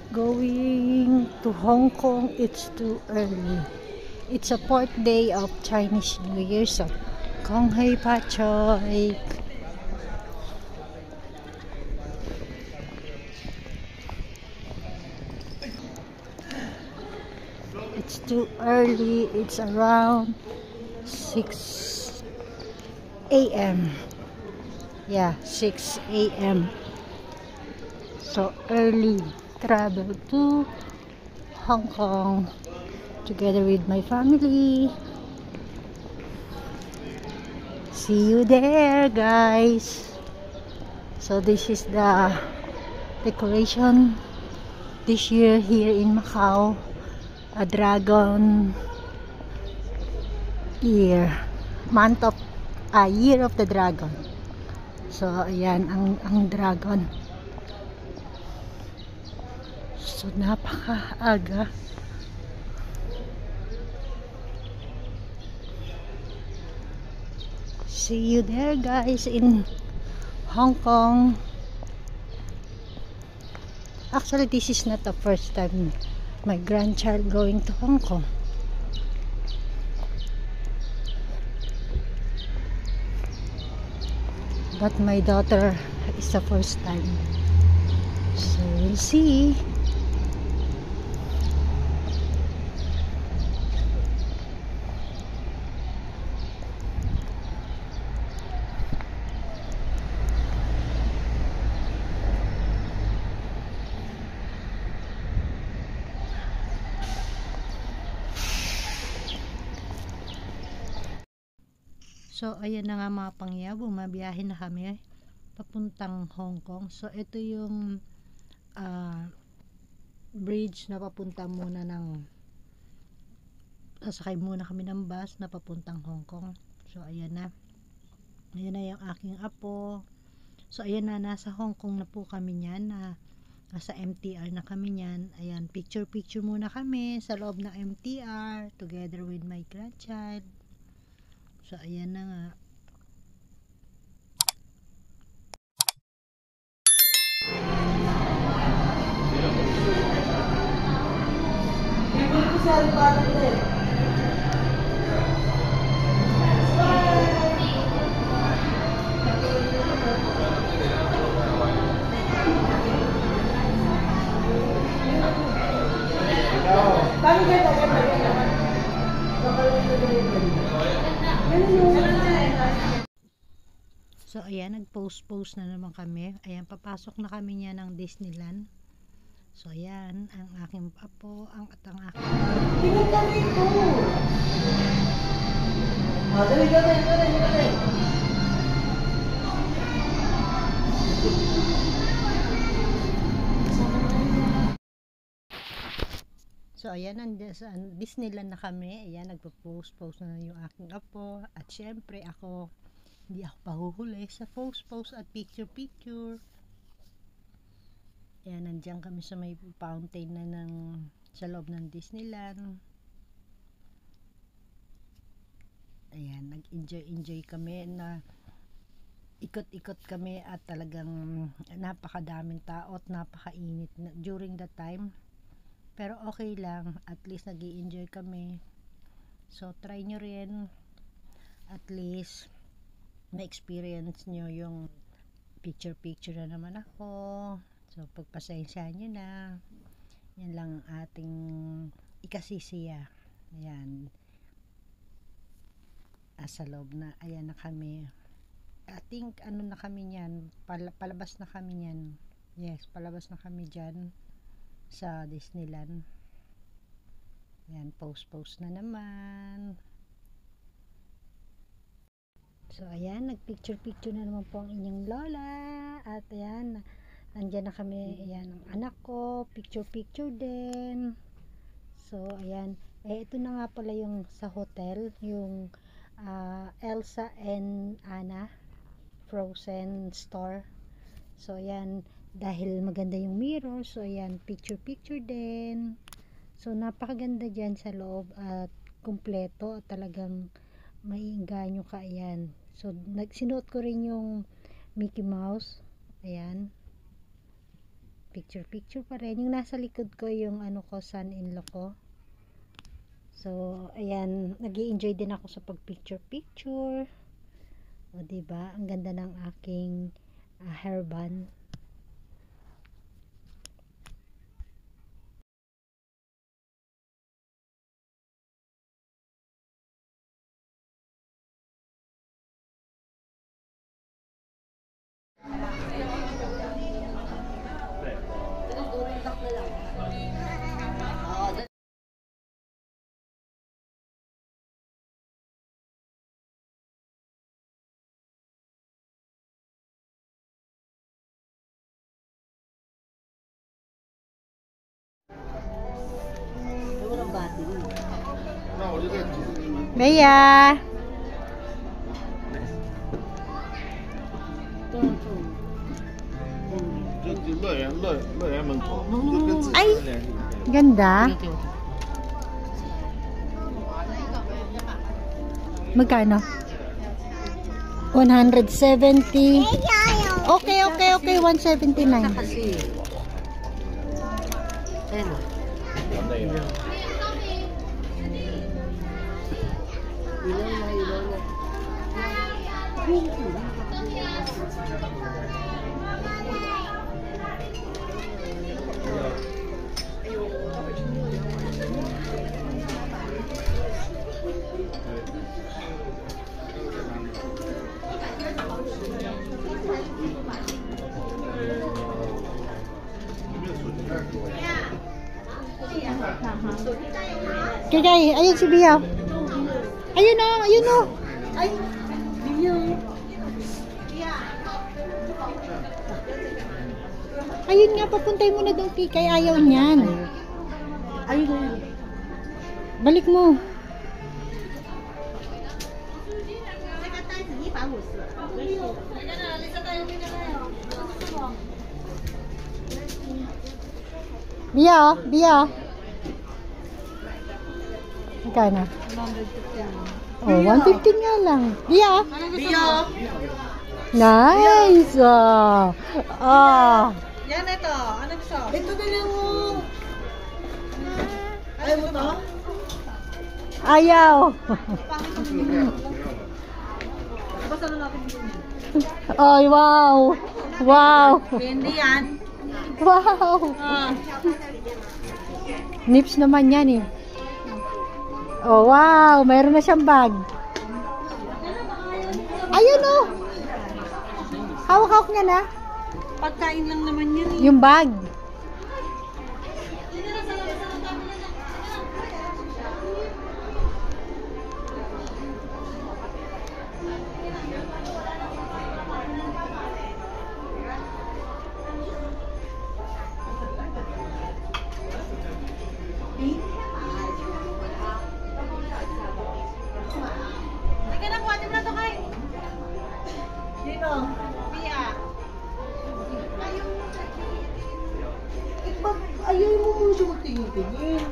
Going to Hong Kong, it's too early. It's a 4th day of Chinese New Year, so Kong Hei Pa Choi. It's too early. It's around 6 a.m. Yeah, 6 a.m. So early travel to Hong Kong together with my family. See you there, guys. So this is the decoration this year here in Macau. A dragon year. Year of the dragon. So ayan ang dragon. So napakaaga. See you there, guys, in Hong Kong. Actually, this is not the first time my grandchild going to Hong Kong. But my daughter is the first time. So we'll see. So, ayan na nga mga pangya, bumabiyahe na kami papuntang Hong Kong. So, ito yung bridge na papunta muna sasakay muna kami ng bus na papuntang Hong Kong. So, ayan na. Ayan na yung aking apo. So, ayan na, nasa Hong Kong na po kami niyan. Nasa MTR na kami niyan. Ayan, picture muna kami sa loob ng MTR together with my grandchild. So, ayan na nga. So ayan, nag-post na naman kami. Ayan, papasok na kami niya ng Disneyland. So ayan, ang aking apo, ang aking tingin ka dito. Dali. So ayan, sa Disneyland na kami. Ayan, nagpo-post na yung aking apo. At syempre ako, hindi ako pahuhuli sa post at picture. Ayan, nandiyan kami sa may fountain na sa loob ng Disneyland. Ayan, nag-enjoy kami na ikot-ikot kami at talagang napakadaming tao at napakainit during that time. Pero okay lang, at least nag-i-enjoy kami. So try nyo rin, at least na-experience nyo yung picture na naman ako. So pagpasensyahan nyo na. Yan lang ang ating ikasisiya. Ayan, sa loob na, ayan na kami. I think ano na kami niyan, palabas na kami niyan. Yes, palabas na kami dyan sa Disneyland. Ayan, post na naman. So ayan, nagpicture na naman po ang inyong lola. At ayan, nandyan na kami. Ayan, ang anak ko, picture din. So ayan, ito na nga pala yung sa hotel, yung Elsa and Anna Frozen store. So ayan, dahil maganda yung mirror, so ayan, picture din. So napakaganda dyan sa loob at kumpleto at talagang maiinganyo ka. Ayan, so sinuot ko rin yung Mickey Mouse. Ayan, picture pa rin. Yung nasa likod ko yung ano ko, son-in-law ko. So ayan, nag-i-enjoy din ako sa pag picture. O diba, ang ganda ng aking hairband. Bea! Ay! Ganda! Magkano? 170. Okay, 179. Kaya, ayun si Bia. Ayun o. Ay, Bia. Ayun nga, papuntay mo na doon, Kikay. Ayaw niyan. Ayun. Balik mo. Bia. Magkano? 115. Oh, 115 nga lang. Bia. Nice. Yan ito. Ano gusto? Ito na lang mo. Ayaw mo to? Ayaw. Basta na natin dito. Ay, wow. Hindi yan. Wow. Nips naman yan eh. Oh, wow. Mayroon na siyang bag. Ayun oh. Hawak-hawak niya na. Pagkain lang naman yan eh. Yung bag. Teka na, buhatin mo na ito kay. Dito. Pia. Ayaw mo mo siya magtingin-tingin.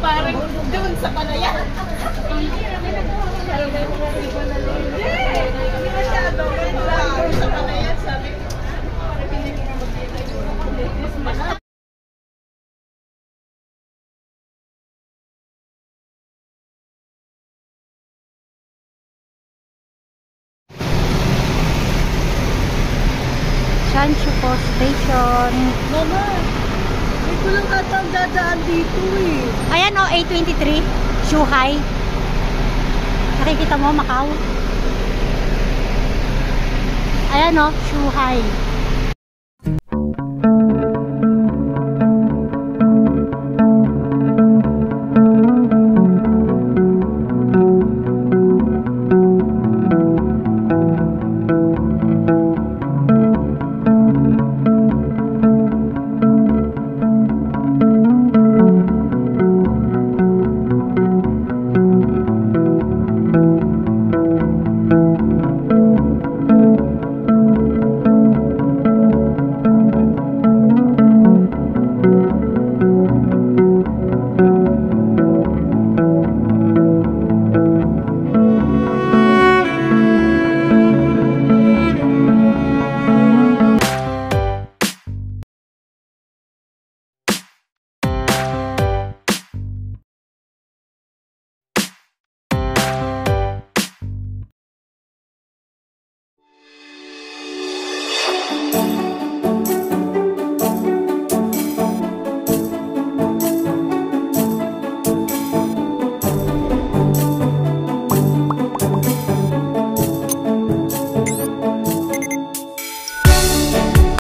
Parang doon sa palayan. Hindi masyado. Sa palayan, sabi ko. Tapos station. Mama, hindi ko lang ata ang dadaan dito eh. Ayan o, A23. Shuhai. Nakikita mo, Macau. Ayan o, Shuhai.